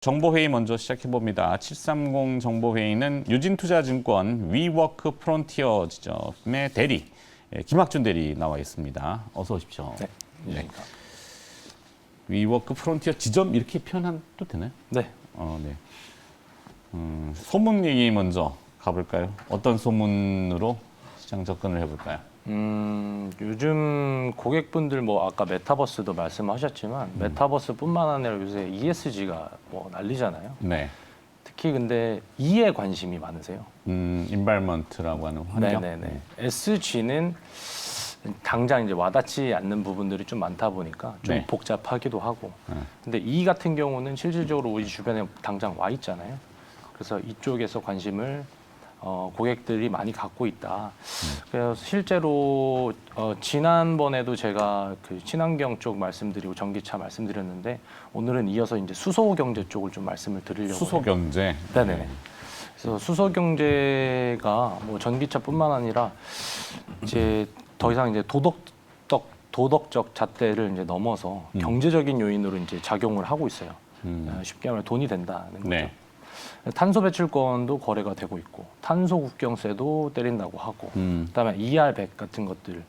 정보회의 먼저 시작해봅니다. 730 정보회의는 유진투자증권 위워크 프론티어 지점의 대리, 김학준 대리 나와 있습니다. 어서 오십시오. 네. 네. 위워크 프론티어 지점 이렇게 표현해도 되나요? 네. 네. 소문 얘기 먼저 가볼까요? 어떤 소문으로 시장 접근을 해볼까요? 요즘 고객분들 뭐 아까 메타버스도 말씀하셨지만 메타버스뿐만 아니라 요새 ESG가 뭐 난리잖아요. 네. 특히 근데 E에 관심이 많으세요. 인바이먼트라고 하는 환경. 네네네. SG는 당장 이제 와닿지 않는 부분들이 좀 많다 보니까 좀 네. 복잡하기도 하고. 근데 E 같은 경우는 실질적으로 우리 주변에 당장 와 있잖아요. 그래서 이쪽에서 관심을 고객들이 많이 갖고 있다. 그래서 실제로 지난번에도 제가 그 친환경 쪽 말씀드리고 전기차 말씀드렸는데 오늘은 이어서 이제 수소 경제 쪽을 좀 말씀을 드리려고. 수소 경제. 네네. 그래서 수소 경제가 뭐 전기차뿐만 아니라 이제 더 이상 이제 도덕적 잣대를 이제 넘어서 경제적인 요인으로 이제 작용을 하고 있어요. 쉽게 말하면 돈이 된다는 거죠. 네. 탄소 배출권도 거래가 되고 있고 탄소 국경세도 때린다고 하고 그다음에 ER100 같은 것들을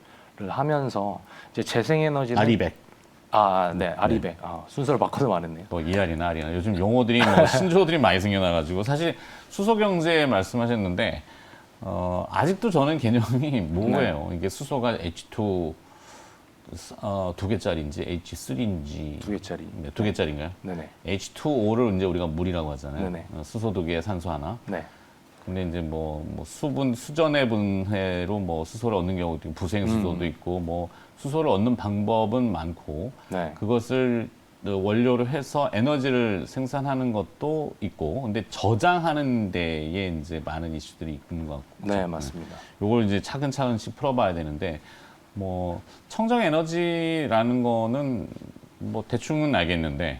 하면서 이제 재생에너지는 아리백. 네, 아리백. 순서를 바꿔서 말했네요. 뭐 ER이나 R이나 요즘 용어들이 뭐 신조어들이 많이 생겨나가지고 사실 수소 경제 말씀하셨는데 아직도 저는 개념이 뭐예요? 이게 수소가 H2 두 개짜리인지 H3인지 두 개짜리. 네, 두 개짜리인가요? 네네. H2O를 이제 우리가 물이라고 하잖아요. 네네. 수소 두 개에 산소 하나. 네. 근데 이제 뭐 수전의 분해로 뭐 수소를 얻는 경우도 있고 부생 수소도 있고 뭐 수소를 얻는 방법은 많고 네. 그것을 원료로 해서 에너지를 생산하는 것도 있고 근데 저장하는 데에 이제 많은 이슈들이 있는 것 같고. 네, 맞습니다. 요걸 이제 차근차근씩 풀어봐야 되는데 뭐 청정 에너지라는 거는 뭐 대충은 알겠는데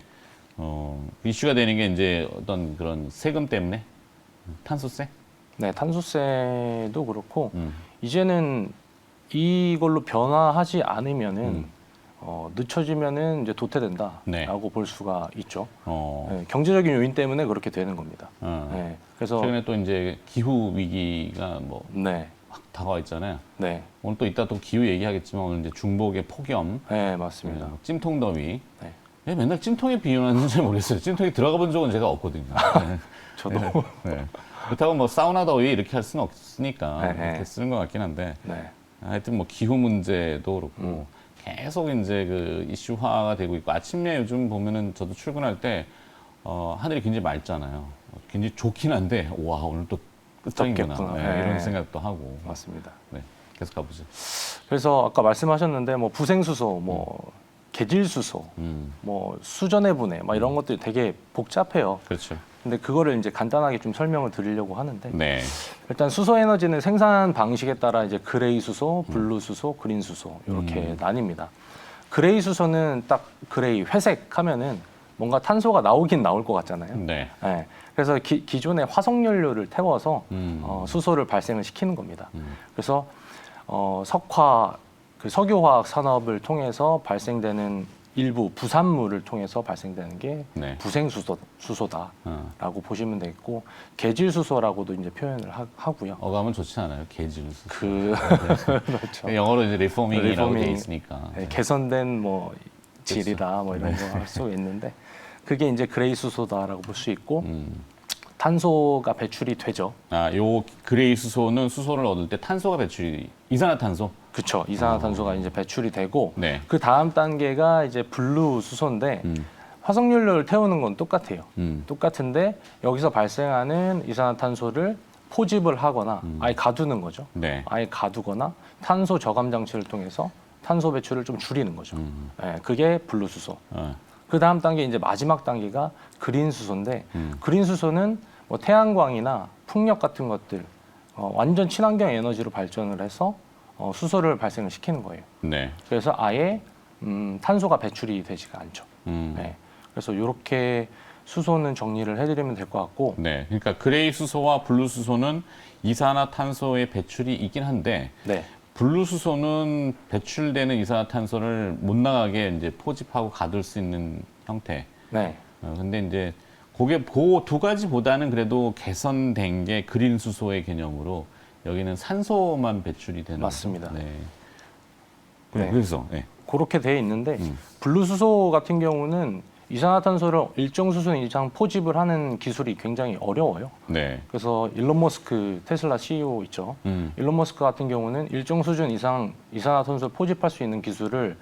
이슈가 되는 게 이제 어떤 그런 세금 때문에 탄소세? 네, 탄소세도 그렇고 이제는 이걸로 변화하지 않으면은 늦춰지면은 이제 도태된다라고 네. 볼 수가 있죠. 어, 네, 경제적인 요인 때문에 그렇게 되는 겁니다. 네, 그래서 최근에 또 이제 기후 위기가 뭐 네, 확 다가와 있잖아요. 네, 오늘 또 이따 또 기후 얘기하겠지만 오늘 이제 중복의 폭염, 네, 맞습니다. 찜통더위. 네. 왜 맨날 찜통에 비유하는지 모르겠어요. 찜통에 들어가 본 적은 제가 없거든요. 네. 저도 네. 그렇다고 뭐 사우나 더위 이렇게 할 수는 없으니까 네, 네. 이렇게 쓰는 것 같긴 한데 네, 하여튼 뭐 기후 문제도 그렇고 계속 이제 그 이슈화가 되고 있고 아침에 요즘 보면은 저도 출근할 때 하늘이 굉장히 맑잖아요. 굉장히 좋긴 한데 와 오늘 또 끝장이구나 덥겠구나. 네, 네. 이런 생각도 하고. 맞습니다. 네, 계속 가보죠. 그래서 아까 말씀하셨는데 뭐 부생수소, 뭐 계질수소, 뭐 수전의 분해, 막 이런 것들이 되게 복잡해요. 그렇죠. 근데 그거를 이제 간단하게 좀 설명을 드리려고 하는데 네. 일단 수소 에너지는 생산 방식에 따라 이제 그레이 수소, 블루 수소, 그린 수소 이렇게 나뉩니다. 그레이 수소는 딱 그레이 회색 하면은 뭔가 탄소가 나오긴 나올 것 같잖아요. 네. 네. 그래서 기존의 화석 연료를 태워서 수소를 발생을 시키는 겁니다. 그래서 석화, 그 석유화학 산업을 통해서 발생되는 일부 부산물을 통해서 발생되는 게 네. 부생수소다라고 보시면 되겠고 계질수소라고도 이제 표현을 하고요. 어감은 좋지 않아요. 계질수. 그렇죠. 영어로 이제 리포밍이라고 돼 리포밍. 있으니까. 네, 개선된 뭐 질이다 뭐 이런 거 할 수 있는데 그게 이제 그레이 수소다라고 볼 수 있고 탄소가 배출이 되죠. 요 그레이 수소는 수소를 얻을 때 탄소가 배출이 이산화탄소. 그렇죠. 이산화탄소가 이제 배출이 되고 네. 그 다음 단계가 이제 블루 수소인데 화석연료를 태우는 건 똑같아요. 똑같은데 여기서 발생하는 이산화탄소를 포집을 하거나 아예 가두는 거죠. 네. 아예 가두거나 탄소 저감 장치를 통해서 탄소 배출을 좀 줄이는 거죠. 네, 그게 블루 수소. 그 다음 단계 이제 마지막 단계가 그린 수소인데 그린 수소는 뭐 태양광이나 풍력 같은 것들 완전 친환경 에너지로 발전을 해서 수소를 발생을 시키는 거예요. 네. 그래서 아예 탄소가 배출이 되지가 않죠. 네. 그래서 이렇게 수소는 정리를 해드리면 될 것 같고. 네. 그러니까 그레이 수소와 블루 수소는 이산화탄소의 배출이 있긴 한데 네. 블루 수소는 배출되는 이산화탄소를 못 나가게 이제 포집하고 가둘 수 있는 형태. 네. 근데 이제 그게 그 두 가지보다는 그래도 개선된 게 그린 수소의 개념으로 여기는 산소만 배출이 되는 맞습니다. 거죠. 네. 네. 그래서 네. 그렇게 돼 있는데 블루 수소 같은 경우는 이산화탄소를 일정 수준 이상 포집을 하는 기술이 굉장히 어려워요. 네. 그래서 일론 머스크 테슬라 CEO 있죠. 일론 머스크 같은 경우는 일정 수준 이상 이산화탄소를 포집할 수 있는 기술을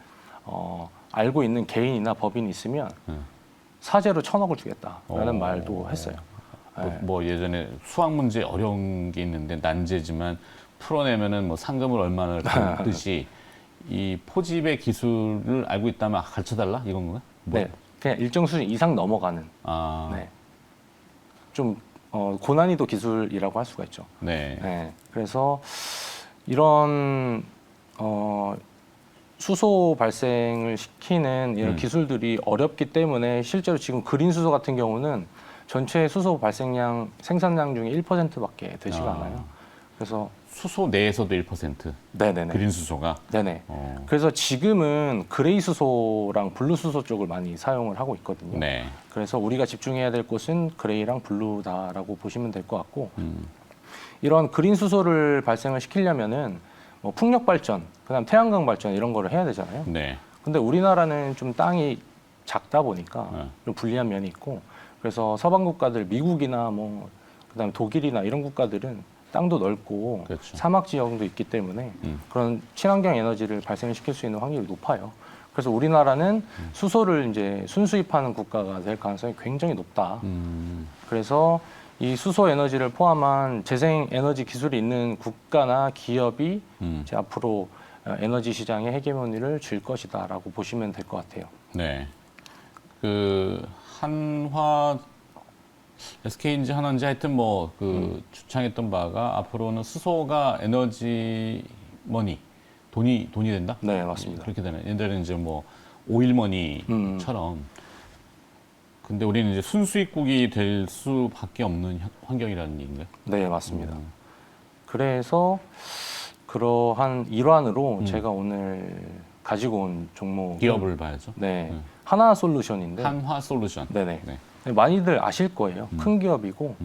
알고 있는 개인이나 법인이 있으면 사재로 1,000억을 주겠다라는 말도 했어요. 뭐 예전에 수학 문제 어려운 게 있는데 난제지만 풀어내면은 뭐 상금을 얼마나 받듯이 이 포집의 기술을 알고 있다면 가르쳐달라 이건 건가? 뭐? 네, 그냥 일정 수준 이상 넘어가는. 아, 네. 좀 고난이도 기술이라고 할 수가 있죠. 네. 네. 그래서 이런 수소 발생을 시키는 이런 기술들이 어렵기 때문에 실제로 지금 그린 수소 같은 경우는 전체 수소 발생량 생산량 중에 1%밖에 되지가 않아요. 그래서 수소 내에서도 1%. 네네네. 그린 수소가. 네네. 그래서 지금은 그레이 수소랑 블루 수소 쪽을 많이 사용을 하고 있거든요. 네. 그래서 우리가 집중해야 될 곳은 그레이랑 블루다라고 보시면 될 것 같고 이런 그린 수소를 발생을 시키려면은 뭐 풍력 발전, 그다음 태양광 발전 이런 거를 해야 되잖아요. 네. 근데 우리나라는 좀 땅이 작다 보니까 좀 불리한 면이 있고 그래서 서방 국가들 미국이나 뭐 그다음에 독일이나 이런 국가들은 땅도 넓고 그렇죠. 사막 지형도 있기 때문에 그런 친환경 에너지를 발생시킬 수 있는 확률이 높아요. 그래서 우리나라는 수소를 이제 순수입하는 국가가 될 가능성이 굉장히 높다. 그래서 이 수소 에너지를 포함한 재생 에너지 기술이 있는 국가나 기업이 이제 앞으로 에너지 시장의 헤게모니를 쥘 것이다라고 보시면 될 것 같아요. 네. 그 한화 SK인지 하나인지 하여튼 뭐 그 주창했던 바가 앞으로는 수소가 에너지 머니 돈이 된다? 네, 맞습니다. 그렇게 되네. 옛날에는 이제 뭐 오일 머니처럼. 근데 우리는 이제 순수입국이 될 수밖에 없는 환경이라는 얘기인가요? 네, 맞습니다. 그래서 그러한 일환으로 제가 오늘 가지고 온 종목 기업을 봐야죠. 네, 하나솔루션인데 한화솔루션. 네네. 네. 많이들 아실 거예요. 큰 기업이고.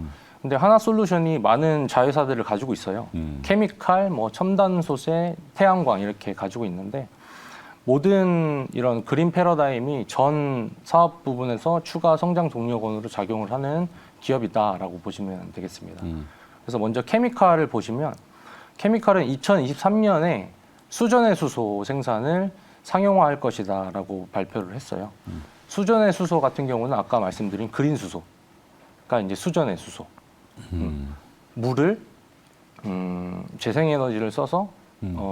근데 하나솔루션이 많은 자회사들을 가지고 있어요. 케미칼, 뭐 첨단 소재, 태양광 이렇게 가지고 있는데 모든 이런 그린 패러다임이 전 사업 부분에서 추가 성장 동력원으로 작용을 하는 기업이다라고 보시면 되겠습니다. 그래서 먼저 케미칼을 보시면 케미칼은 2023년에 수전의 수소 생산을 상용화할 것이다라고 발표를 했어요. 수전의 수소 같은 경우는 아까 말씀드린 그린 수소가 이제 수전의 수소. 물을 재생에너지를 써서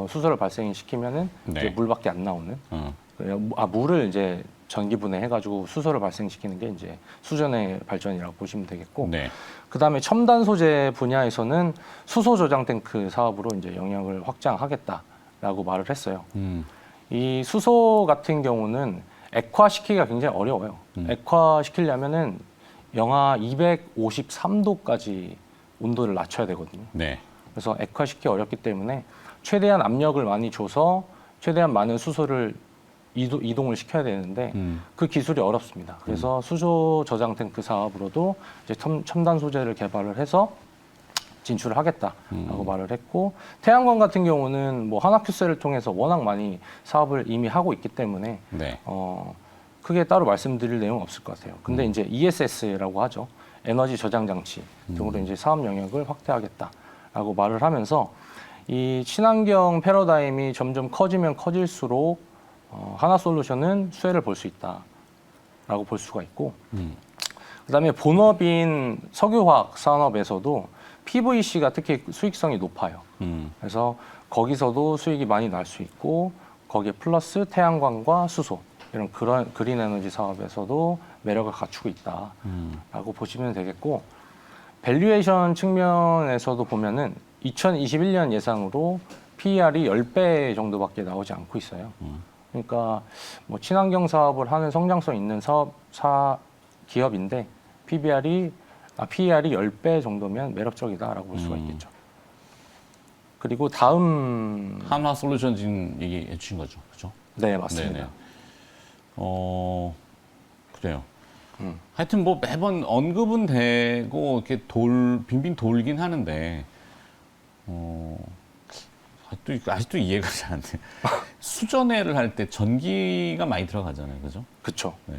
수소를 발생시키면은 네. 이제 물밖에 안 나오는. 물을 이제 전기 분해해가지고 수소를 발생시키는 게 이제 수전의 발전이라고 보시면 되겠고. 네. 그 다음에 첨단 소재 분야에서는 수소 저장 탱크 사업으로 이제 영역을 확장하겠다라고 말을 했어요. 이 수소 같은 경우는 액화시키기가 굉장히 어려워요. 액화시키려면은 영하 253도까지 온도를 낮춰야 되거든요. 네. 그래서 액화시키기 어렵기 때문에 최대한 압력을 많이 줘서 최대한 많은 수소를 이동을 시켜야 되는데 그 기술이 어렵습니다. 그래서 수소 저장 탱크 사업으로도 이제 첨단 소재를 개발을 해서 진출을 하겠다라고 말을 했고 태양광 같은 경우는 뭐 한화큐셀을 통해서 워낙 많이 사업을 이미 하고 있기 때문에 네. 크게 따로 말씀드릴 내용은 없을 것 같아요. 근데 이제 ESS라고 하죠. 에너지 저장 장치 등으로 이제 사업 영역을 확대하겠다라고 말을 하면서 이 친환경 패러다임이 점점 커지면 커질수록 하나솔루션은 수혜를 볼 수 있다라고 볼 수가 있고 그다음에 본업인 석유화학 산업에서도 PVC가 특히 수익성이 높아요. 그래서 거기서도 수익이 많이 날 수 있고 거기에 플러스 태양광과 수소 이런 그린 에너지 사업에서도 매력을 갖추고 있다라고 보시면 되겠고 밸류에이션 측면에서도 보면은 2021년 예상으로 PER이 10배 정도밖에 나오지 않고 있어요. 그러니까 뭐 친환경 사업을 하는 성장성 있는 기업인데 PER이 10배 정도면 매력적이다라고 볼 수가 있겠죠. 그리고 다음 한화솔루션 지금 얘기해 주신 거죠. 그렇죠? 네, 맞습니다. 네네. 그래요. 하여튼 뭐 매번 언급은 되고 이렇게 빙빙 돌긴 하는데 아직도 이해가 잘 안 돼. 수전해를 할 때 전기가 많이 들어가잖아요, 그죠? 그렇죠. 네.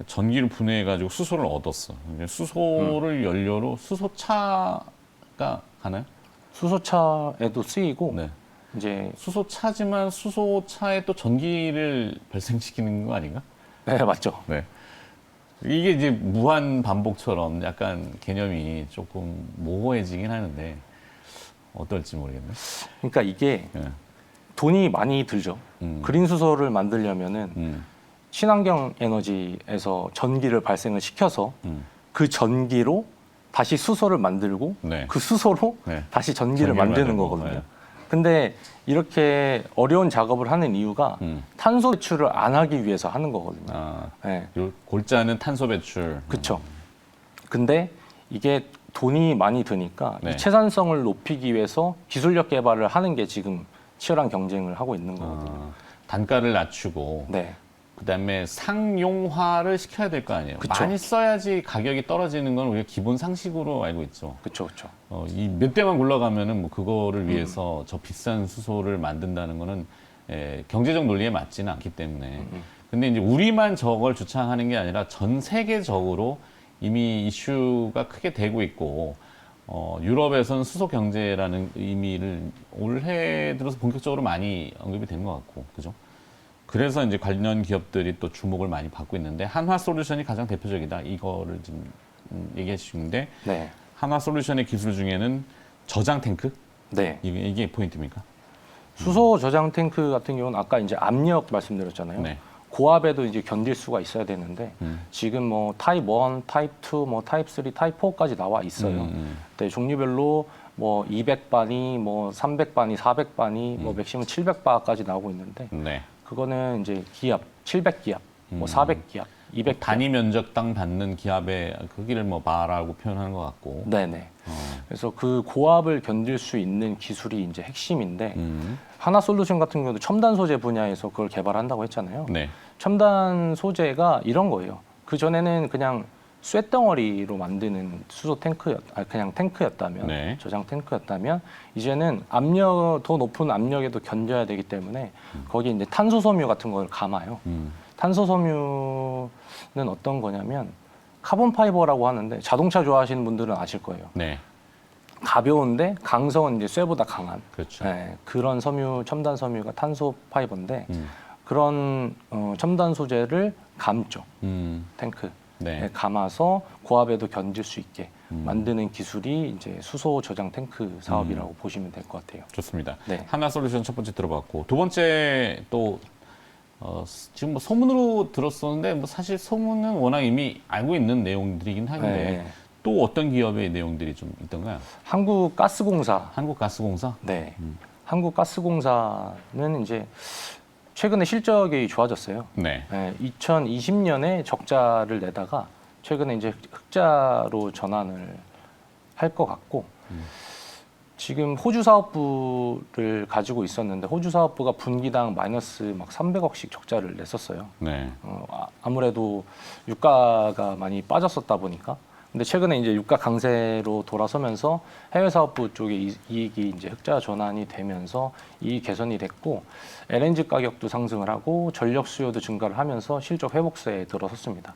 전기를 분해해가지고 수소를 얻었어. 수소를 연료로 수소차가 가나요? 수소차에도 쓰이고 네. 이제 수소차지만 수소차에 또 전기를 발생시키는 거 아닌가? 네, 맞죠. 네. 이게 이제 무한 반복처럼 약간 개념이 조금 모호해지긴 하는데 어떨지 모르겠네. 그러니까 이게 네. 돈이 많이 들죠. 그린 수소를 만들려면은 친환경 에너지에서 전기를 발생을 시켜서 그 전기로 다시 수소를 만들고 네. 그 수소로 네. 다시 전기를 만드는 만들고, 거거든요. 네. 근데 이렇게 어려운 작업을 하는 이유가 탄소 배출을 안 하기 위해서 하는 거거든요. 아, 네. 요 골자는 탄소 배출. 그렇죠. 근데 이게 돈이 많이 드니까 네. 이 채산성을 높이기 위해서 기술력 개발을 하는 게 지금 치열한 경쟁을 하고 있는 거거든요. 단가를 낮추고 네. 그다음에 상용화를 시켜야 될 거 아니에요. 그쵸. 많이 써야지 가격이 떨어지는 건 우리가 기본 상식으로 알고 있죠. 그렇죠, 그렇죠. 이 몇 대만 굴러가면은 뭐 그거를 위해서 저 비싼 수소를 만든다는 거는 경제적 논리에 맞지는 않기 때문에. 근데 이제 우리만 저걸 주창하는 게 아니라 전 세계적으로 이미 이슈가 크게 되고 있고 유럽에서는 수소 경제라는 의미를 올해 들어서 본격적으로 많이 언급이 된 것 같고, 그죠? 그래서 이제 관련 기업들이 또 주목을 많이 받고 있는데 한화솔루션이 가장 대표적이다. 이거를 지금 얘기해 주시는데 네. 한화솔루션의 기술 중에는 저장 탱크? 네. 이게 포인트입니까? 수소 저장 탱크 같은 경우는 아까 이제 압력 말씀드렸잖아요. 네. 고압에도 이제 견딜 수가 있어야 되는데 지금 뭐 타입 1, 타입 2, 뭐 타입 3, 타입 4까지 나와 있어요. 네, 종류별로 뭐 200바니, 뭐 300바니, 400바니, 뭐 맥시멈 700바까지 나오고 있는데 네. 그거는 이제 기압 700기압, 뭐 400기압, 200 단위 면적당 받는 기압의 크기를 뭐 바라고 표현하는 것 같고. 네네. 그래서 그 고압을 견딜 수 있는 기술이 이제 핵심인데 하나솔루션 같은 경우도 첨단 소재 분야에서 그걸 개발한다고 했잖아요. 네. 첨단 소재가 이런 거예요. 그 전에는 그냥 쇳덩어리로 만드는 수소 그냥 탱크였다면 네. 저장 탱크였다면 이제는 더 높은 압력에도 견뎌야 되기 때문에 거기 이제 탄소 섬유 같은 걸 감아요. 탄소 섬유는 어떤 거냐면 카본 파이버라고 하는데 자동차 좋아하시는 분들은 아실 거예요. 네. 가벼운데 강성은 이제 쇠보다 강한 그렇죠. 네, 그런 첨단 섬유가 탄소 파이버인데 그런 첨단 소재를 감죠. 탱크. 네. 감아서 고압에도 견딜 수 있게 만드는 기술이 이제 수소 저장 탱크 사업이라고 보시면 될 것 같아요. 좋습니다. 네. 하나솔루션 첫 번째 들어봤고 두 번째 또 지금 뭐 소문으로 들었었는데 뭐 사실 소문은 워낙 이미 알고 있는 내용들이긴 한데 네. 또 어떤 기업의 내용들이 좀 있던가요? 한국가스공사. 한국가스공사? 네. 한국가스공사는 이제 최근에 실적이 좋아졌어요. 네. 2020년에 적자를 내다가 최근에 이제 흑자로 전환을 할 것 같고 지금 호주 사업부를 가지고 있었는데 호주 사업부가 분기당 마이너스 막 300억씩 적자를 냈었어요. 네. 아무래도 유가가 많이 빠졌었다 보니까. 근데 최근에 이제 유가 강세로 돌아서면서 해외 사업부 쪽에 이익이 이제 흑자 전환이 되면서 이익 개선이 됐고 LNG 가격도 상승을 하고 전력 수요도 증가를 하면서 실적 회복세에 들어섰습니다.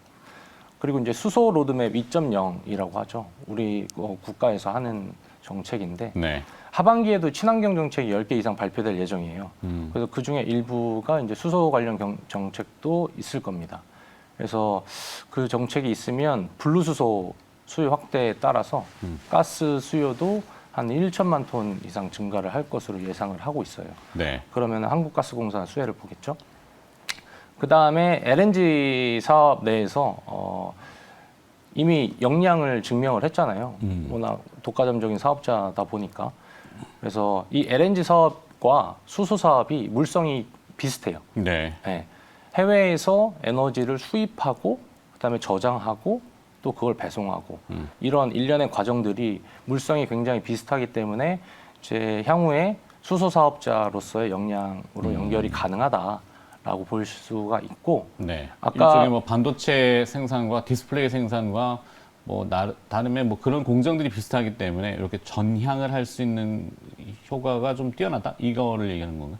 그리고 이제 수소 로드맵 2.0이라고 하죠. 우리 국가에서 하는 정책인데 네. 하반기에도 친환경 정책이 10개 이상 발표될 예정이에요. 그래서 그 중에 일부가 이제 수소 관련 정책도 있을 겁니다. 그래서 그 정책이 있으면 분리수소 수요 확대에 따라서 가스 수요도 한 1천만 톤 이상 증가를 할 것으로 예상을 하고 있어요. 네. 그러면 한국가스공사 수혜를 보겠죠. 그 다음에 LNG 사업 내에서 이미 역량을 증명을 했잖아요. 워낙 독과점적인 사업자다 보니까. 그래서 이 LNG 사업과 수소 사업이 물성이 비슷해요. 네. 네. 해외에서 에너지를 수입하고 그다음에 저장하고 또 그걸 배송하고 이런 일련의 과정들이 물성이 굉장히 비슷하기 때문에 이제 향후에 수소 사업자로서의 역량으로 연결이 가능하다. 라고 볼 수가 있고 네. 아까- 일종의 뭐 반도체 생산과 디스플레이 생산과 뭐 다름의 뭐 그런 공정들이 비슷하기 때문에 이렇게 전향을 할 수 있는 효과가 좀 뛰어나다 이거를 얘기하는 건가?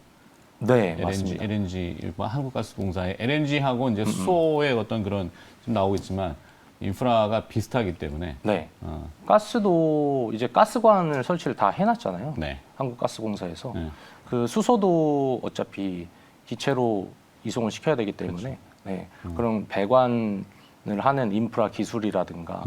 네, LNG, 맞습니다. LNG 일본 한국가스공사의 LNG하고 이제 수소의 어떤 그런 좀 나오고 있지만 인프라가 비슷하기 때문에 네. 어, 가스도 이제 가스관을 설치를 다 해놨잖아요. 네. 한국가스공사에서 네. 그 수소도 어차피 기체로 이송을 시켜야 되기 때문에 네. 그런 배관을 하는 인프라 기술이라든가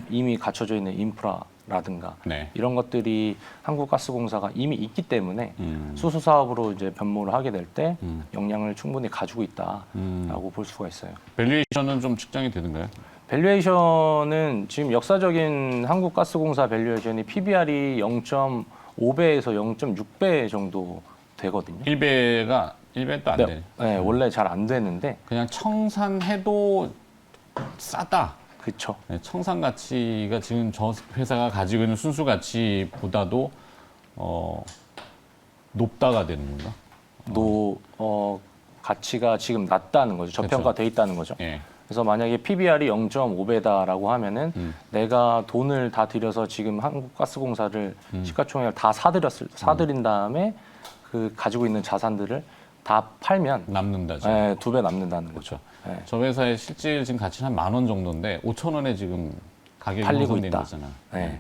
이미 갖춰져 있는 인프라라든가 네. 이런 것들이 한국가스공사가 이미 있기 때문에 음. 수소 사업으로 이제 변모를 하게 될 때 음. 역량을 충분히 가지고 있다라고 볼 수가 있어요. 밸류에이션은 좀 측정이 되는가요? 밸류에이션은 지금 역사적인 한국가스공사 밸류에이션이 PBR이 0.5배에서 0.6배 정도 되거든요. 1배도 안 되네. 네, 원래 잘 안 되는데 그냥 청산해도 싸다. 그쵸. 네, 청산 가치가 지금 저 회사가 가지고 있는 순수 가치보다도 높다가 되는 건가? 가치가 지금 낮다는 거죠. 저평가돼 있다는 거죠. 예. 그래서 만약에 PBR이 0.5배다라고 하면은 내가 돈을 다 들여서 지금 한국가스공사를 시가총액을 다 사들인 다음에 그 가지고 있는 자산들을 다 팔면 남는다죠. 네, 2배 남는다는 그렇죠. 거죠. 네. 저 회사의 실질 지금 가치는 한 10,000원 정도인데 5,000원에 지금 가격이 팔리고 형성된 있다. 거잖아. 네.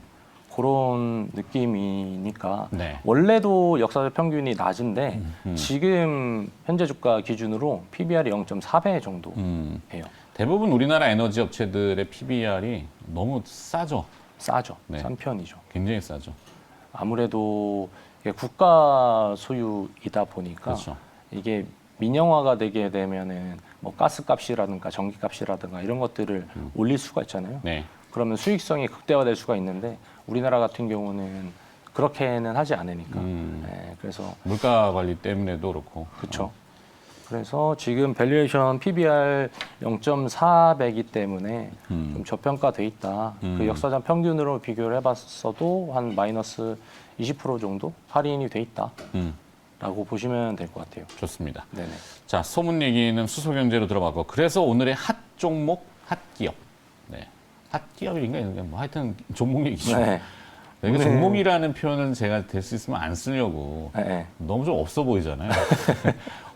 그런 느낌이니까 네. 원래도 역사적 평균이 낮은데 지금 현재 주가 기준으로 PBR이 0.4배 정도예요. 대부분 우리나라 에너지 업체들의 PBR이 너무 싸죠. 싸죠. 네. 싼 편이죠. 굉장히 싸죠. 아무래도 이게 국가 소유이다 보니까 그렇죠. 이게 민영화가 되게 되면은 뭐 가스값이라든가 전기값이라든가 이런 것들을 올릴 수가 있잖아요. 네. 그러면 수익성이 극대화될 수가 있는데 우리나라 같은 경우는 그렇게는 하지 않으니까. 네, 그래서 물가 관리 때문에도 그렇고. 그렇죠. 그래서 지금 밸류에이션 PBR 0.4배이기 때문에 좀 저평가돼 있다. 그 역사상 평균으로 비교를 해봤어도 한 마이너스 20% 정도 할인이 돼 있다라고 보시면 될 것 같아요. 좋습니다. 네네. 자, 소문 얘기는 수소경제로 들어봤고, 그래서 오늘의 핫 종목, 핫 기업. 네. 핫 기업인가? 뭐 하여튼 종목 얘기죠. 네. 이게 종목이라는 표현은 제가 될 수 있으면 안 쓰려고. 네. 너무 좀 없어 보이잖아요.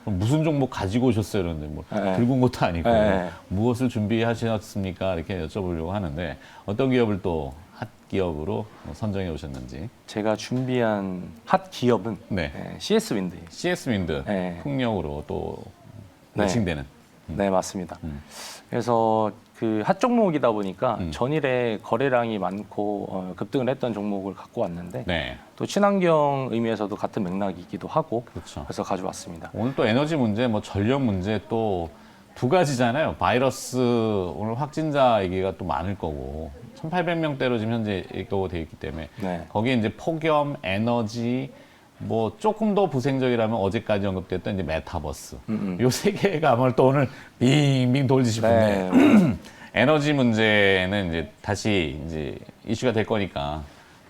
그럼 무슨 종목 가지고 오셨어요? 그런데 뭐 네. 들고 온 것도 아니고 네. 무엇을 준비하셨습니까? 이렇게 여쭤보려고 하는데 어떤 기업을 또 핫 기업으로 선정해 오셨는지. 제가 준비한 핫 기업은 네. CS 윈드예요. CS 윈드 네. 풍력으로 또 네. 매칭되는. 네, 맞습니다. 그래서 그 핫 종목이다 보니까 전일에 거래량이 많고 급등을 했던 종목을 갖고 왔는데 네. 또 친환경 의미에서도 같은 맥락이기도 하고 그렇죠. 그래서 가져왔습니다. 오늘 또 에너지 문제, 뭐 전력 문제 또 두 가지잖아요. 바이러스 오늘 확진자 얘기가 또 많을 거고 1,800명대로 지금 현재 예고가 되어 있기 때문에 네. 거기에 이제 폭염, 에너지 뭐 조금 더 부생적이라면 어제까지 언급됐던 이제 메타버스 요 세 개가 아마 또 오늘 빙빙 돌지 싶은데 네. 에너지 문제는 이제 다시 이제 이슈가 될 거니까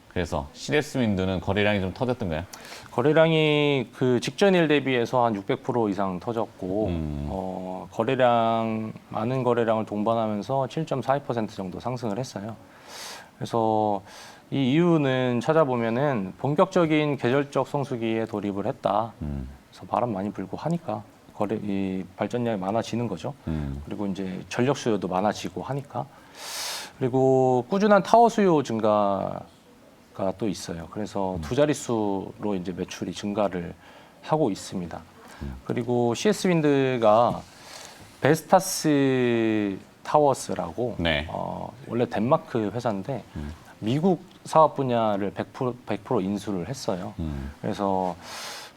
그래서 CS 윈드는 거래량이 좀 터졌던가요? 거래량이 그 직전일 대비해서 한 600% 이상 터졌고 많은 거래량을 동반하면서 7.42% 정도 상승을 했어요. 그래서 이 이유는 찾아보면은 본격적인 계절적 성수기에 돌입을 했다. 그래서 바람 많이 불고 하니까 이 발전량이 많아지는 거죠. 그리고 이제 전력 수요도 많아지고 하니까 그리고 꾸준한 타워 수요 증가가 또 있어요. 그래서 두 자릿수로 이제 매출이 증가를 하고 있습니다. 그리고 CS 윈드가 베스타스 타워스라고 네. 원래 덴마크 회사인데 미국 사업 분야를 100% 인수를 했어요. 그래서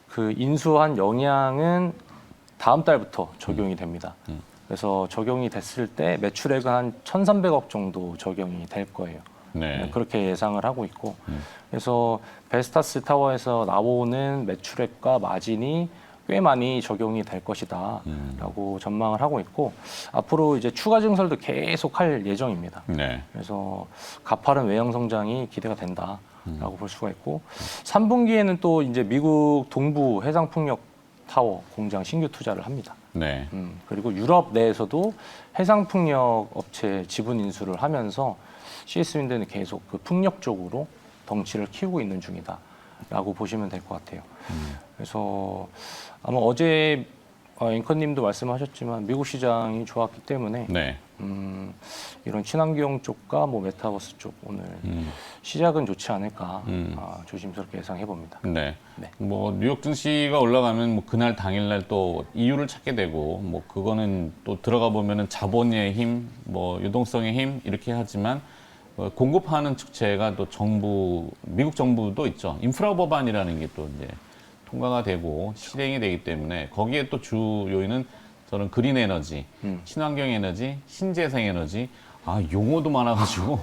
그 인수한 영향은 다음 달부터 적용이 됩니다. 그래서 적용이 됐을 때 매출액은 한 1,300억 정도 적용이 될 거예요. 네. 그렇게 예상을 하고 있고 그래서 베스타스 타워에서 나오는 매출액과 마진이 꽤 많이 적용이 될 것이다라고 전망을 하고 있고 앞으로 이제 추가 증설도 계속 할 예정입니다. 네. 그래서 가파른 외형 성장이 기대가 된다라고 볼 수가 있고 3분기에는 또 이제 미국 동부 해상 풍력 타워 공장 신규 투자를 합니다. 네. 그리고 유럽 내에서도 해상 풍력 업체 지분 인수를 하면서 CS 윈드는 계속 그 풍력 쪽으로 덩치를 키우고 있는 중이다라고 보시면 될 것 같아요. 그래서 아마 어제 앵커님도 말씀하셨지만 미국 시장이 좋았기 때문에 네. 이런 친환경 쪽과 뭐 메타버스 쪽 오늘 시작은 좋지 않을까 조심스럽게 예상해 봅니다. 네. 네. 뭐 뉴욕 증시가 올라가면 뭐 그날 당일날 또 이유를 찾게 되고 뭐 그거는 또 들어가 보면은 자본의 힘, 뭐 유동성의 힘 이렇게 하지만 공급하는 축체가 또 정부, 미국 정부도 있죠. 인프라 법안이라는 게 또 이제 통과가 되고 실행이 되기 때문에 거기에 또 주 요인은 저는 그린 에너지, 친환경 에너지, 신재생 에너지, 용어도 많아가지고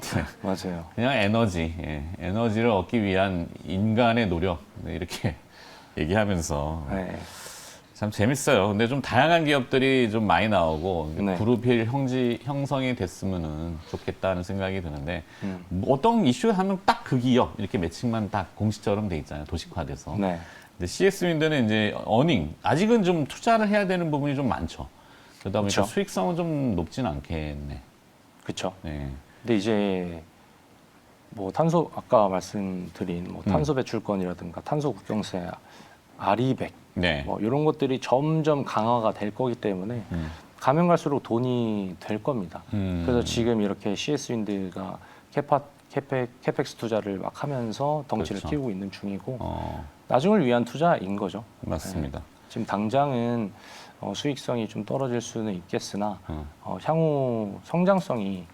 네. 맞아요. 그냥 에너지, 에너지를 얻기 위한 인간의 노력 이렇게 얘기하면서 네. 참 재밌어요. 근데 좀 다양한 기업들이 좀 많이 나오고 네. 그룹이 형성이 됐으면은 좋겠다는 생각이 드는데 뭐 어떤 이슈 하면 딱 그 기업 이렇게 매칭만 딱 공식처럼 돼 있잖아요. 도식화돼서. 네. 근데 CS 윈드는 이제 어닝 아직은 좀 투자를 해야 되는 부분이 좀 많죠. 그러다 보니까 그쵸. 수익성은 좀 높진 않겠네. 그렇죠. 네. 근데 이제 뭐 탄소 아까 말씀드린 뭐 탄소 배출권이라든가 탄소 국경세, 아리백 네. 뭐 이런 것들이 점점 강화가 될 거기 때문에 가면 갈수록 돈이 될 겁니다. 그래서 지금 이렇게 CS 윈드가 캐펙스 투자를 막 하면서 덩치를 그렇죠. 키우고 있는 중이고 나중을 위한 투자인 거죠. 맞습니다. 지금 당장은 수익성이 좀 떨어질 수는 있겠으나 향후 성장성이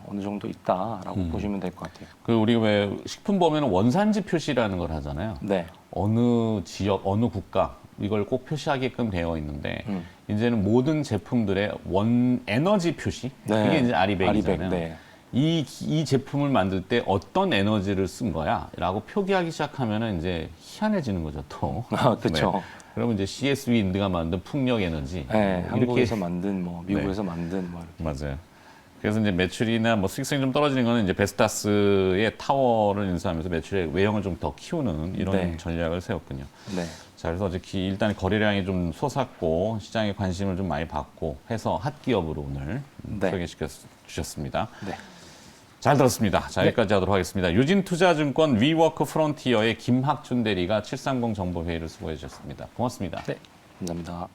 어느 정도 있다라고 보시면 될 것 같아요. 그 우리 왜 식품 보면 원산지 표시라는 걸 하잖아요. 네, 어느 지역, 어느 국가 이걸 꼭 표시하게끔 되어 있는데 이제는 모든 제품들의 원 에너지 표시 네. 이게 이제 아리백이잖아요. 아리백, 네. 이 제품을 만들 때 어떤 에너지를 쓴 거야라고 표기하기 시작하면은 이제 희한해지는 거죠 또. 그렇죠. 그러면 이제 CS 윈드가 만든 풍력 에너지 네, 이렇게 한국에서 만든 뭐 미국에서 만든 뭐 이렇게. 맞아요. 그래서 이제 매출이나 뭐 수익성이 좀 떨어지는 거는 이제 베스타스의 타워를 인수하면서 매출의 외형을 좀 더 키우는 이런 네. 전략을 세웠군요. 네, 자, 그래서 어제 일단 거래량이 좀 솟았고 시장에 관심을 좀 많이 받고 해서 핫 기업으로 오늘 네. 소개시켜 주셨습니다. 네. 잘 들었습니다. 자, 여기까지 하도록 하겠습니다. 유진투자증권 위워크 프론티어의 김학준 대리가 730 정보회의를 수고해 주셨습니다. 고맙습니다. 네, 감사합니다.